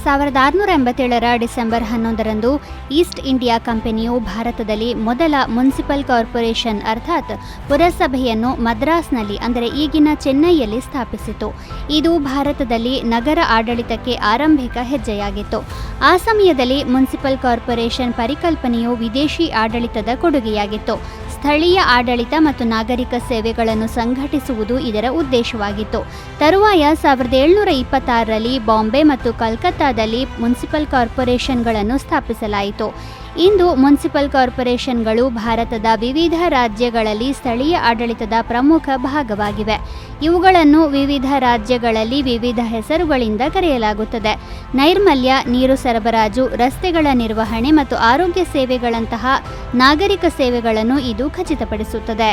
1687 December 11ರಂದು East India ಕಂಪನಿಯು ಭಾರತದಲ್ಲಿ ಮೊದಲ ಮುನ್ಸಿಪಲ್ ಕಾರ್ಪೊರೇಷನ್ ಅರ್ಥಾತ್ ಪುರಸಭೆಯನ್ನು ಮದ್ರಾಸ್ನಲ್ಲಿ ಅಂದರೆ ಈಗಿನ ಚೆನ್ನೈಯಲ್ಲಿ ಸ್ಥಾಪಿಸಿತು. ಇದು ಭಾರತದಲ್ಲಿ ನಗರ ಆಡಳಿತಕ್ಕೆ ಆರಂಭಿಕ ಹೆಜ್ಜೆಯಾಗಿತ್ತು. ಆ ಸಮಯದಲ್ಲಿ ಮುನ್ಸಿಪಲ್ ಕಾರ್ಪೊರೇಷನ್ ಪರಿಕಲ್ಪನೆಯು ವಿದೇಶಿ ಆಡಳಿತದ ಕೊಡುಗೆಯಾಗಿತ್ತು. ಸ್ಥಳೀಯ ಆಡಳಿತ ಮತ್ತು ನಾಗರಿಕ ಸೇವೆಗಳನ್ನು ಸಂಘಟಿಸುವುದು ಇದರ ಉದ್ದೇಶವಾಗಿತ್ತು. ತರುವಾಯ 1726ರಲ್ಲಿ ಬಾಂಬೆ ಮತ್ತು ಕಲ್ಕತ್ತಾದಲ್ಲಿ ಮುನ್ಸಿಪಲ್ ಕಾರ್ಪೊರೇಷನ್ಗಳನ್ನು ಸ್ಥಾಪಿಸಲಾಯಿತು. ಇಂದು ಮುನ್ಸಿಪಲ್ ಕಾರ್ಪೊರೇಷನ್ಗಳು ಭಾರತದ ವಿವಿಧ ರಾಜ್ಯಗಳಲ್ಲಿ ಸ್ಥಳೀಯ ಆಡಳಿತದ ಪ್ರಮುಖ ಭಾಗವಾಗಿವೆ. ಇವುಗಳನ್ನು ವಿವಿಧ ರಾಜ್ಯಗಳಲ್ಲಿ ವಿವಿಧ ಹೆಸರುಗಳಿಂದ ಕರೆಯಲಾಗುತ್ತದೆ. ನೈರ್ಮಲ್ಯ, ನೀರು ಸರಬರಾಜು, ರಸ್ತೆಗಳ ನಿರ್ವಹಣೆ ಮತ್ತು ಆರೋಗ್ಯ ಸೇವೆಗಳಂತಹ ನಾಗರಿಕ ಸೇವೆಗಳನ್ನು ಇದು ಖಚಿತಪಡಿಸುತ್ತದೆ.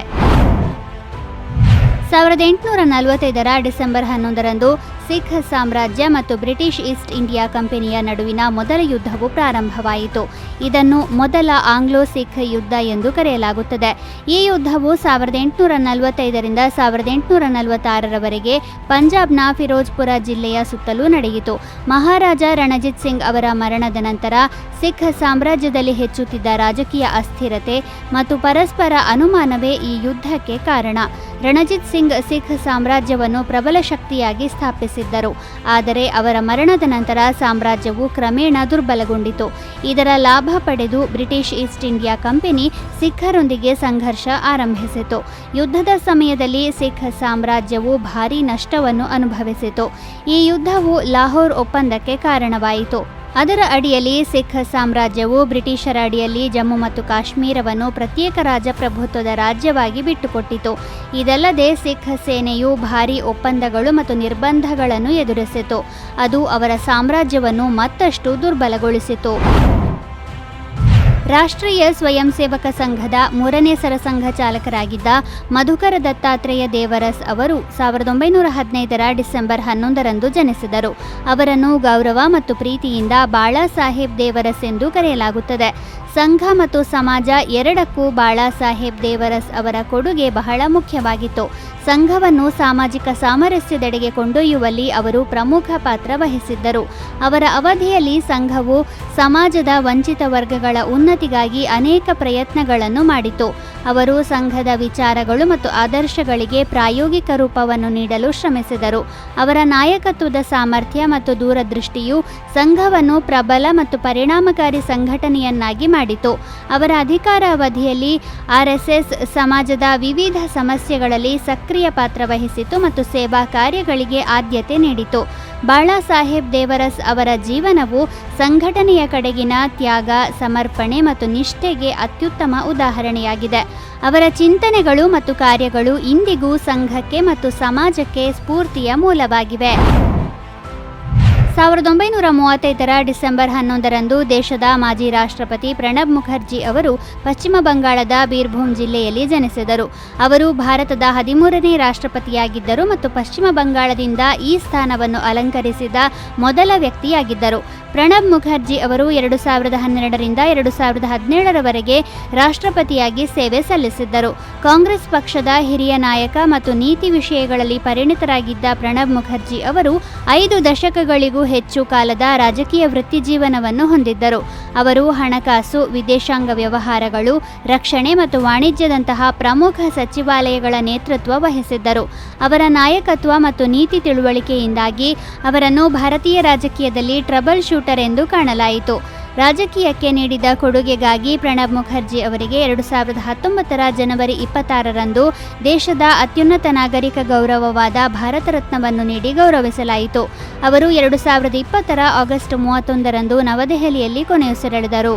1845 ಡಿಸೆಂಬರ್ 11ರಂದು ಸಿಖ್ ಸಾಮ್ರಾಜ್ಯ ಮತ್ತು ಬ್ರಿಟಿಷ್ ಈಸ್ಟ್ ಇಂಡಿಯಾ ಕಂಪನಿಯ ನಡುವಿನ ಮೊದಲ ಯುದ್ಧವು ಪ್ರಾರಂಭವಾಯಿತು. ಇದನ್ನು ಮೊದಲ ಆಂಗ್ಲೋ ಸಿಖ್ ಯುದ್ಧ ಎಂದು ಕರೆಯಲಾಗುತ್ತದೆ. ಈ ಯುದ್ಧವು 1845ರಿಂದ 1846ರವರೆಗೆ ಪಂಜಾಬ್ನ ಫಿರೋಜ್ಪುರ ಜಿಲ್ಲೆಯ ಸುತ್ತಲೂ ನಡೆಯಿತು. ಮಹಾರಾಜ ರಣಜಿತ್ ಸಿಂಗ್ ಅವರ ಮರಣದ ನಂತರ ಸಿಖ್ ಸಾಮ್ರಾಜ್ಯದಲ್ಲಿ ಹೆಚ್ಚುತ್ತಿದ್ದ ರಾಜಕೀಯ ಅಸ್ಥಿರತೆ ಮತ್ತು ಪರಸ್ಪರ ಅನುಮಾನವೇ ಈ ಯುದ್ಧಕ್ಕೆ ಕಾರಣ. ರಣಜಿತ್ ಸಿಂಗ್ ಸಿಖ್ ಸಾಮ್ರಾಜ್ಯವನ್ನು ಪ್ರಬಲ ಶಕ್ತಿಯಾಗಿ ಸ್ಥಾಪಿಸಿದ್ದರು. ಆದರೆ ಅವರ ಮರಣದ ನಂತರ ಸಾಮ್ರಾಜ್ಯವು ಕ್ರಮೇಣ ದುರ್ಬಲಗೊಂಡಿತು. ಇದರ ಲಾಭ ಪಡೆದು ಬ್ರಿಟಿಷ್ ಈಸ್ಟ್ ಇಂಡಿಯಾ ಕಂಪನಿ ಸಿಖ್ಖರೊಂದಿಗೆ ಸಂಘರ್ಷ ಆರಂಭಿಸಿತು. ಯುದ್ಧದ ಸಮಯದಲ್ಲಿ ಸಿಖ್ ಸಾಮ್ರಾಜ್ಯವು ಭಾರೀ ನಷ್ಟವನ್ನು ಅನುಭವಿಸಿತು. ಈ ಯುದ್ಧವು ಲಾಹೋರ್ ಒಪ್ಪಂದಕ್ಕೆ ಕಾರಣವಾಯಿತು. ಅದರ ಅಡಿಯಲ್ಲಿ ಸಿಖ್ ಸಾಮ್ರಾಜ್ಯವು ಬ್ರಿಟಿಷರ ಅಡಿಯಲ್ಲಿ ಜಮ್ಮು ಮತ್ತು ಕಾಶ್ಮೀರವನ್ನು ಪ್ರತ್ಯೇಕ ರಾಜಪ್ರಭುತ್ವದ ರಾಜ್ಯವಾಗಿ ಬಿಟ್ಟುಕೊಟ್ಟಿತು. ಇದಲ್ಲದೆ ಸಿಖ್ ಸೇನೆಯು ಭಾರೀ ಒಪ್ಪಂದಗಳು ಮತ್ತು ನಿರ್ಬಂಧಗಳನ್ನು ಎದುರಿಸಿತು. ಅದು ಅವರ ಸಾಮ್ರಾಜ್ಯವನ್ನು ಮತ್ತಷ್ಟು ದುರ್ಬಲಗೊಳಿಸಿತು. ರಾಷ್ಟ್ರೀಯ ಸ್ವಯಂ ಸೇವಕ ಸಂಘದ 3ನೇ ಸರಸಂಘ ಚಾಲಕರಾಗಿದ್ದ ಮಧುಕರ ದತ್ತಾತ್ರೇಯ ದೇವರಸ್ ಅವರು 1915 ಡಿಸೆಂಬರ್ 11ರಂದು ಜನಿಸಿದರು. ಅವರನ್ನು ಗೌರವ ಮತ್ತು ಪ್ರೀತಿಯಿಂದ ಬಾಳಾ ಸಾಹೇಬ್ ದೇವರಸ್ ಎಂದು ಕರೆಯಲಾಗುತ್ತದೆ. ಸಂಘ ಮತ್ತು ಸಮಾಜ ಎರಡಕ್ಕೂ ಬಾಳಾ ಸಾಹೇಬ್ ದೇವರಸ್ ಅವರ ಕೊಡುಗೆ ಬಹಳ ಮುಖ್ಯವಾಗಿತ್ತು. ಸಂಘವನ್ನು ಸಾಮಾಜಿಕ ಸಾಮರಸ್ಯದೆಡೆಗೆ ಕೊಂಡೊಯ್ಯುವಲ್ಲಿ ಅವರು ಪ್ರಮುಖ ಪಾತ್ರ ವಹಿಸಿದ್ದರು. ಅವರ ಅವಧಿಯಲ್ಲಿ ಸಂಘವು ಸಮಾಜದ ವಂಚಿತ ವರ್ಗಗಳ ಉನ್ನತಿಗಾಗಿ ಅನೇಕ ಪ್ರಯತ್ನಗಳನ್ನು ಮಾಡಿತು. ಅವರು ಸಂಘದ ವಿಚಾರಗಳು ಮತ್ತು ಆದರ್ಶಗಳಿಗೆ ಪ್ರಾಯೋಗಿಕ ರೂಪವನ್ನು ನೀಡಲು ಶ್ರಮಿಸಿದರು. ಅವರ ನಾಯಕತ್ವದ ಸಾಮರ್ಥ್ಯ ಮತ್ತು ದೂರದೃಷ್ಟಿಯು ಸಂಘವನ್ನು ಪ್ರಬಲ ಮತ್ತು ಪರಿಣಾಮಕಾರಿ ಸಂಘಟನೆಯನ್ನಾಗಿ ಮಾಡಿತು. ಅವರ ಅಧಿಕಾರ ಅವಧಿಯಲ್ಲಿ ಆರ್ಎಸ್ಎಸ್ ಸಮಾಜದ ವಿವಿಧ ಸಮಸ್ಯೆಗಳಲ್ಲಿ ಸಕ್ರಿಯ ಪಾತ್ರ ವಹಿಸಿತು ಮತ್ತು ಸೇವಾ ಕಾರ್ಯಗಳಿಗೆ ಆದ್ಯತೆ ನೀಡಿತು. ಬಾಳಾ ಸಾಹೇಬ್ ದೇವರಸ್ ಅವರ ಜೀವನವು ಸಂಘಟನೆಯ ಕಡೆಗಿನ ತ್ಯಾಗ, ಸಮರ್ಪಣೆ ಮತ್ತು ನಿಷ್ಠೆಗೆ ಅತ್ಯುತ್ತಮ ಉದಾಹರಣೆಯಾಗಿದೆ. ಅವರ ಚಿಂತನೆಗಳು ಮತ್ತು ಕಾರ್ಯಗಳು ಇಂದಿಗೂ ಸಂಘಕ್ಕೆ ಮತ್ತು ಸಮಾಜಕ್ಕೆ ಸ್ಫೂರ್ತಿಯ ಮೂಲವಾಗಿವೆ. 1935 ಡಿಸೆಂಬರ್ 11ರಂದು ದೇಶದ ಮಾಜಿ ರಾಷ್ಟ್ರಪತಿ ಪ್ರಣಬ್ ಮುಖರ್ಜಿ ಅವರು ಪಶ್ಚಿಮ ಬಂಗಾಳದ ಬೀರ್ಭೂಮ್ ಜಿಲ್ಲೆಯಲ್ಲಿ ಜನಿಸಿದರು. ಅವರು ಭಾರತದ 13ನೇ ರಾಷ್ಟ್ರಪತಿಯಾಗಿದ್ದರು ಮತ್ತು ಪಶ್ಚಿಮ ಬಂಗಾಳದಿಂದ ಈ ಸ್ಥಾನವನ್ನು ಅಲಂಕರಿಸಿದ ಮೊದಲ ವ್ಯಕ್ತಿಯಾಗಿದ್ದರು. ಪ್ರಣಬ್ ಮುಖರ್ಜಿ ಅವರು 2012ರಿಂದ 2017ರವರೆಗೆ ರಾಷ್ಟ್ರಪತಿಯಾಗಿ ಸೇವೆ ಸಲ್ಲಿಸಿದ್ದರು. ಕಾಂಗ್ರೆಸ್ ಪಕ್ಷದ ಹಿರಿಯ ನಾಯಕ ಮತ್ತು ನೀತಿ ವಿಷಯಗಳಲ್ಲಿ ಪರಿಣಿತರಾಗಿದ್ದ ಪ್ರಣಬ್ ಮುಖರ್ಜಿ ಅವರು 5 ದಶಕಗಳಿಗೂ ಹೆಚ್ಚು ಕಾಲದ ರಾಜಕೀಯ ವೃತ್ತಿಜೀವನವನ್ನು ಹೊಂದಿದ್ದರು. ಅವರು ಹಣಕಾಸು, ವಿದೇಶಾಂಗ ವ್ಯವಹಾರಗಳು, ರಕ್ಷಣೆ ಮತ್ತು ವಾಣಿಜ್ಯದಂತಹ ಪ್ರಮುಖ ಸಚಿವಾಲಯಗಳ ನೇತೃತ್ವ ವಹಿಸಿದ್ದರು. ಅವರ ನಾಯಕತ್ವ ಮತ್ತು ನೀತಿ ತಿಳುವಳಿಕೆಯಿಂದಾಗಿ ಅವರನ್ನು ಭಾರತೀಯ ರಾಜಕೀಯದಲ್ಲಿ ಟ್ರಬಲ್ ಶೂಟರ್ ಎಂದು ಕಾಣಲಾಯಿತು. ರಾಜಕೀಯಕ್ಕೆ ನೀಡಿದ ಕೊಡುಗೆಗಾಗಿ ಪ್ರಣಬ್ ಮುಖರ್ಜಿ ಅವರಿಗೆ 2019 ಜನವರಿ 26ರಂದು ದೇಶದ ಅತ್ಯುನ್ನತ ನಾಗರಿಕ ಗೌರವವಾದ ಭಾರತ ರತ್ನವನ್ನು ನೀಡಿ ಗೌರವಿಸಲಾಯಿತು. ಅವರು 2020 ಆಗಸ್ಟ್ 31ರಂದು ನವದೆಹಲಿಯಲ್ಲಿ ಕೊನೆಯುಸಿರೆಳೆದರು.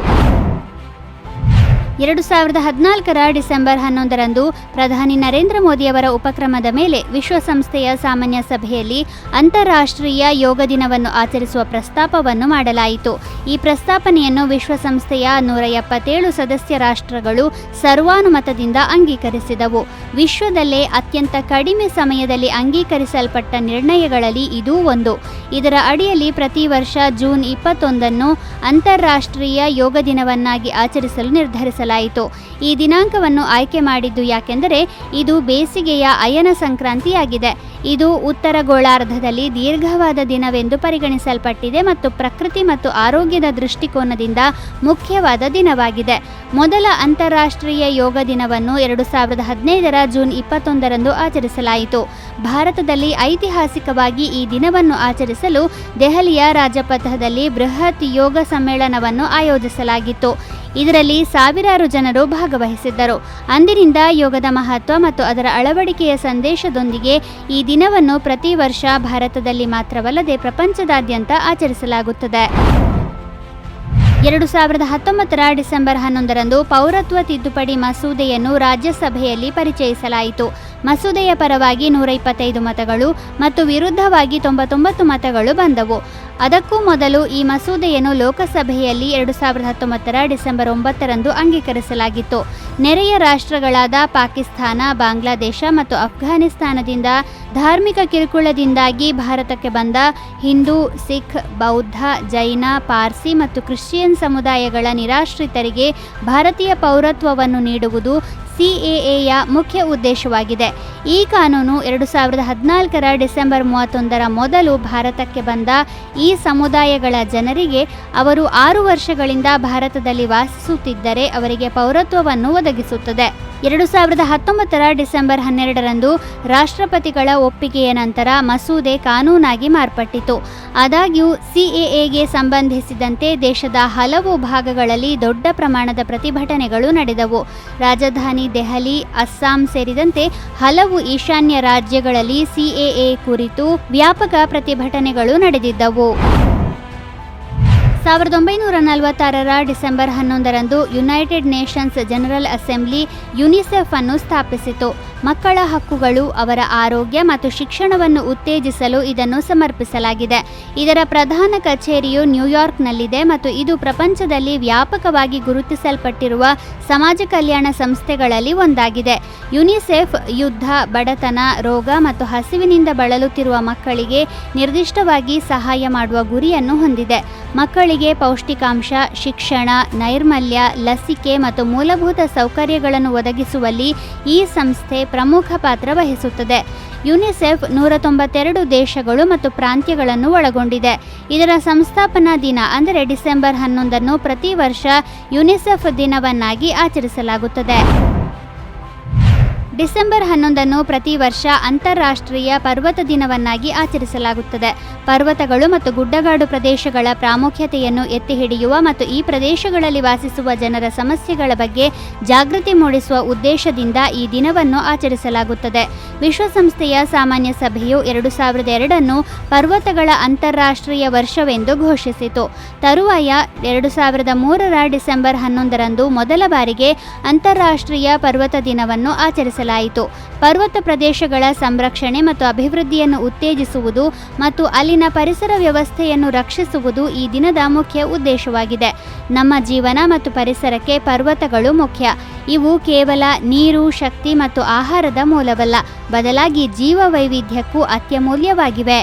2014 ಡಿಸೆಂಬರ್ 11ರಂದು ಪ್ರಧಾನಿ ನರೇಂದ್ರ ಮೋದಿಯವರ ಉಪಕ್ರಮದ ಮೇಲೆ ವಿಶ್ವಸಂಸ್ಥೆಯ ಸಾಮಾನ್ಯ ಸಭೆಯಲ್ಲಿ ಅಂತಾರಾಷ್ಟ್ರೀಯ ಯೋಗ ದಿನವನ್ನು ಆಚರಿಸುವ ಪ್ರಸ್ತಾಪವನ್ನು ಮಾಡಲಾಯಿತು. ಈ ಪ್ರಸ್ತಾಪನೆಯನ್ನು ವಿಶ್ವಸಂಸ್ಥೆಯ 177 ಸದಸ್ಯ ರಾಷ್ಟ್ರಗಳು ಸರ್ವಾನುಮತದಿಂದ ಅಂಗೀಕರಿಸಿದವು. ವಿಶ್ವದಲ್ಲೇ ಅತ್ಯಂತ ಕಡಿಮೆ ಸಮಯದಲ್ಲಿ ಅಂಗೀಕರಿಸಲ್ಪಟ್ಟ ನಿರ್ಣಯಗಳಲ್ಲಿ ಇದೂ ಒಂದು. ಇದರ ಅಡಿಯಲ್ಲಿ ಪ್ರತಿ ವರ್ಷ ಜೂನ್ 21ನ್ನು ಅಂತಾರಾಷ್ಟ್ರೀಯ ಯೋಗ ದಿನವನ್ನಾಗಿ ಆಚರಿಸಲು ನಿರ್ಧರಿಸಲಾಗಿದೆ. ಆಚರಿಸಲಾಯಿತು. ಈ ದಿನಾಂಕವನ್ನು ಆಯ್ಕೆ ಮಾಡಿದ್ದು ಯಾಕೆಂದರೆ ಇದು ಬೇಸಿಗೆಯ ಅಯನ ಸಂಕ್ರಾಂತಿಯಾಗಿದೆ. ಇದು ಉತ್ತರ ಗೋಳಾರ್ಧದಲ್ಲಿ ದೀರ್ಘವಾದ ದಿನವೆಂದು ಪರಿಗಣಿಸಲ್ಪಟ್ಟಿದೆ ಮತ್ತು ಪ್ರಕೃತಿ ಮತ್ತು ಆರೋಗ್ಯದ ದೃಷ್ಟಿಕೋನದಿಂದ ಮುಖ್ಯವಾದ ದಿನವಾಗಿದೆ. ಮೊದಲ ಅಂತಾರಾಷ್ಟ್ರೀಯ ಯೋಗ ದಿನವನ್ನು 2015ರ ಜೂನ್ 21ರಂದು ಆಚರಿಸಲಾಯಿತು. ಭಾರತದಲ್ಲಿ ಐತಿಹಾಸಿಕವಾಗಿ ಈ ದಿನವನ್ನು ಆಚರಿಸಲು ದೆಹಲಿಯ ರಾಜಪಥದಲ್ಲಿ ಬೃಹತ್ ಯೋಗ ಸಮ್ಮೇಳನವನ್ನು ಆಯೋಜಿಸಲಾಗಿತ್ತು. ಇದರಲ್ಲಿ ಸಾವಿರಾರು ಜನರು ಭಾಗವಹಿಸಿದ್ದರು. ಅಂದಿನಿಂದ ಯೋಗದ ಮಹತ್ವ ಮತ್ತು ಅದರ ಅಳವಡಿಕೆಯ ಸಂದೇಶದೊಂದಿಗೆ ಈ ದಿನವನ್ನು ಪ್ರತಿ ವರ್ಷ ಭಾರತದಲ್ಲಿ ಮಾತ್ರವಲ್ಲದೆ ಪ್ರಪಂಚದಾದ್ಯಂತ ಆಚರಿಸಲಾಗುತ್ತದೆ. 2019ರ ಡಿಸೆಂಬರ್ 11ರಂದು ಪೌರತ್ವ ತಿದ್ದುಪಡಿ ಮಸೂದೆಯನ್ನು ರಾಜ್ಯಸಭೆಯಲ್ಲಿ ಪರಿಚಯಿಸಲಾಯಿತು. ಮಸೂದೆಯ ಪರವಾಗಿ 125 ಮತಗಳು ಮತ್ತು ವಿರುದ್ಧವಾಗಿ 99 ಮತಗಳು ಬಂದವು. ಅದಕ್ಕೂ ಮೊದಲು ಈ ಮಸೂದೆಯನ್ನು ಲೋಕಸಭೆಯಲ್ಲಿ 2019ರ ಡಿಸೆಂಬರ್ 9ರಂದು ಅಂಗೀಕರಿಸಲಾಗಿತ್ತು. ನೆರೆಯ ರಾಷ್ಟ್ರಗಳಾದ ಪಾಕಿಸ್ತಾನ, ಬಾಂಗ್ಲಾದೇಶ ಮತ್ತು ಅಫ್ಘಾನಿಸ್ತಾನದಿಂದ ಧಾರ್ಮಿಕ ಕಿರುಕುಳದಿಂದಾಗಿ ಭಾರತಕ್ಕೆ ಬಂದ ಹಿಂದೂ, ಸಿಖ್, ಬೌದ್ಧ, ಜೈನ, ಪಾರ್ಸಿ ಮತ್ತು ಕ್ರಿಶ್ಚಿಯನ್ ಸಮುದಾಯಗಳ ನಿರಾಶ್ರಿತರಿಗೆ ಭಾರತೀಯ ಪೌರತ್ವವನ್ನು ನೀಡುವುದು ಸಿಎಎಯ ಮುಖ್ಯ ಉದ್ದೇಶವಾಗಿದೆ. ಈ ಕಾನೂನು 2014ರ ಡಿಸೆಂಬರ್ 31ರ ಮೊದಲು ಭಾರತಕ್ಕೆ ಬಂದ ಈ ಸಮುದಾಯಗಳ ಜನರಿಗೆ ಅವರು 6 ವರ್ಷಗಳಿಂದ ಭಾರತದಲ್ಲಿ ವಾಸಿಸುತ್ತಿದ್ದರೆ ಅವರಿಗೆ ಪೌರತ್ವವನ್ನು ಒದಗಿಸುತ್ತದೆ. 2019ರ ಡಿಸೆಂಬರ್ 12ರಂದು ರಾಷ್ಟ್ರಪತಿಗಳ ಒಪ್ಪಿಗೆಯ ನಂತರ ಮಸೂದೆ ಕಾನೂನಾಗಿ ಮಾರ್ಪಟ್ಟಿತು. ಆದಾಗ್ಯೂ ಸಿಎಎಗೆ ಸಂಬಂಧಿಸಿದಂತೆ ದೇಶದ ಹಲವು ಭಾಗಗಳಲ್ಲಿ ದೊಡ್ಡ ಪ್ರಮಾಣದ ಪ್ರತಿಭಟನೆಗಳು ನಡೆದವು. ರಾಜಧಾನಿ ದೆಹಲಿ, ಅಸ್ಸಾಂ ಸೇರಿದಂತೆ ಹಲವು ಈಶಾನ್ಯ ರಾಜ್ಯಗಳಲ್ಲಿ ಸಿಎಎ ಕುರಿತು ವ್ಯಾಪಕ ಪ್ರತಿಭಟನೆಗಳು ನಡೆದಿದ್ದವು. 1946ರ ಡಿಸೆಂಬರ್ 11ರಂದು United Nations General Assembly UNICEF ಅನ್ನು ಸ್ಥಾಪಿಸಿತು. ಮಕ್ಕಳ ಹಕ್ಕುಗಳು, ಅವರ ಆರೋಗ್ಯ ಮತ್ತು ಶಿಕ್ಷಣವನ್ನು ಉತ್ತೇಜಿಸಲು ಇದನ್ನು ಸಮರ್ಪಿಸಲಾಗಿದೆ. ಇದರ ಪ್ರಧಾನ ಕಚೇರಿಯು ನ್ಯೂಯಾರ್ಕ್ನಲ್ಲಿದೆ ಮತ್ತು ಇದು ಪ್ರಪಂಚದಲ್ಲಿ ವ್ಯಾಪಕವಾಗಿ ಗುರುತಿಸಲ್ಪಟ್ಟಿರುವ ಸಮಾಜ ಕಲ್ಯಾಣ ಸಂಸ್ಥೆಗಳಲ್ಲಿ ಒಂದಾಗಿದೆ. ಯುನಿಸೆಫ್ ಯುದ್ಧ, ಬಡತನ, ರೋಗ ಮತ್ತು ಹಸಿವಿನಿಂದ ಬಳಲುತ್ತಿರುವ ಮಕ್ಕಳಿಗೆ ನಿರ್ದಿಷ್ಟವಾಗಿ ಸಹಾಯ ಮಾಡುವ ಗುರಿಯನ್ನು ಹೊಂದಿದೆ. ಮಕ್ಕಳಿಗೆ ಪೌಷ್ಟಿಕಾಂಶ, ಶಿಕ್ಷಣ, ನೈರ್ಮಲ್ಯ, ಲಸಿಕೆ ಮತ್ತು ಮೂಲಭೂತ ಸೌಕರ್ಯಗಳನ್ನು ಒದಗಿಸುವಲ್ಲಿ ಈ ಸಂಸ್ಥೆ ಪ್ರಮುಖ ಪಾತ್ರ ವಹಿಸುತ್ತದೆ. ಯುನಿಸೆಫ್ 192 ದೇಶಗಳು ಮತ್ತು ಪ್ರಾಂತ್ಯಗಳನ್ನು ಒಳಗೊಂಡಿದೆ. ಇದರ ಸಂಸ್ಥಾಪನಾ ದಿನ ಅಂದರೆ ಡಿಸೆಂಬರ್ 11ನ್ನು ಪ್ರತಿ ವರ್ಷ ಯುನಿಸೆಫ್ ದಿನವನ್ನಾಗಿ ಆಚರಿಸಲಾಗುತ್ತದೆ. ಡಿಸೆಂಬರ್ 11ನ್ನು ಪ್ರತಿ ವರ್ಷ ಅಂತಾರಾಷ್ಟ್ರೀಯ ಪರ್ವತ ದಿನವನ್ನಾಗಿ ಆಚರಿಸಲಾಗುತ್ತದೆ. ಪರ್ವತಗಳು ಮತ್ತು ಗುಡ್ಡಗಾಡು ಪ್ರದೇಶಗಳ ಪ್ರಾಮುಖ್ಯತೆಯನ್ನು ಎತ್ತಿ ಹಿಡಿಯುವ ಮತ್ತು ಈ ಪ್ರದೇಶಗಳಲ್ಲಿ ವಾಸಿಸುವ ಜನರ ಸಮಸ್ಯೆಗಳ ಬಗ್ಗೆ ಜಾಗೃತಿ ಮೂಡಿಸುವ ಉದ್ದೇಶದಿಂದ ಈ ದಿನವನ್ನು ಆಚರಿಸಲಾಗುತ್ತದೆ. ವಿಶ್ವಸಂಸ್ಥೆಯ ಸಾಮಾನ್ಯ ಸಭೆಯು 2002ನ್ನು ಪರ್ವತಗಳ ಅಂತಾರಾಷ್ಟ್ರೀಯ ವರ್ಷವೆಂದು ಘೋಷಿಸಿತು. ತರುವಾಯ 2003ರ ಡಿಸೆಂಬರ್ 11ರಂದು ಮೊದಲ ಬಾರಿಗೆ ಅಂತಾರಾಷ್ಟ್ರೀಯ ಪರ್ವತ ದಿನವನ್ನು ಆಚರಿಸಲಾಯಿತು. ಪರ್ವತ ಪ್ರದೇಶಗಳ ಸಂರಕ್ಷಣೆ ಮತ್ತು ಅಭಿವೃದ್ಧಿಯನ್ನು ಉತ್ತೇಜಿಸುವುದು ಮತ್ತು ಅಲ್ಲಿನ ಪರಿಸರ ವ್ಯವಸ್ಥೆಯನ್ನು ರಕ್ಷಿಸುವುದು ಈ ದಿನದ ಮುಖ್ಯ ಉದ್ದೇಶವಾಗಿದೆ. ನಮ್ಮ ಜೀವನ ಮತ್ತು ಪರಿಸರಕ್ಕೆ ಪರ್ವತಗಳು ಮುಖ್ಯ. ಇವು ಕೇವಲ ನೀರು, ಶಕ್ತಿ ಮತ್ತು ಆಹಾರದ ಮೂಲವಲ್ಲ, ಬದಲಾಗಿ ಜೀವ ವೈವಿಧ್ಯಕ್ಕೂ ಅತ್ಯಮೂಲ್ಯವಾಗಿವೆ.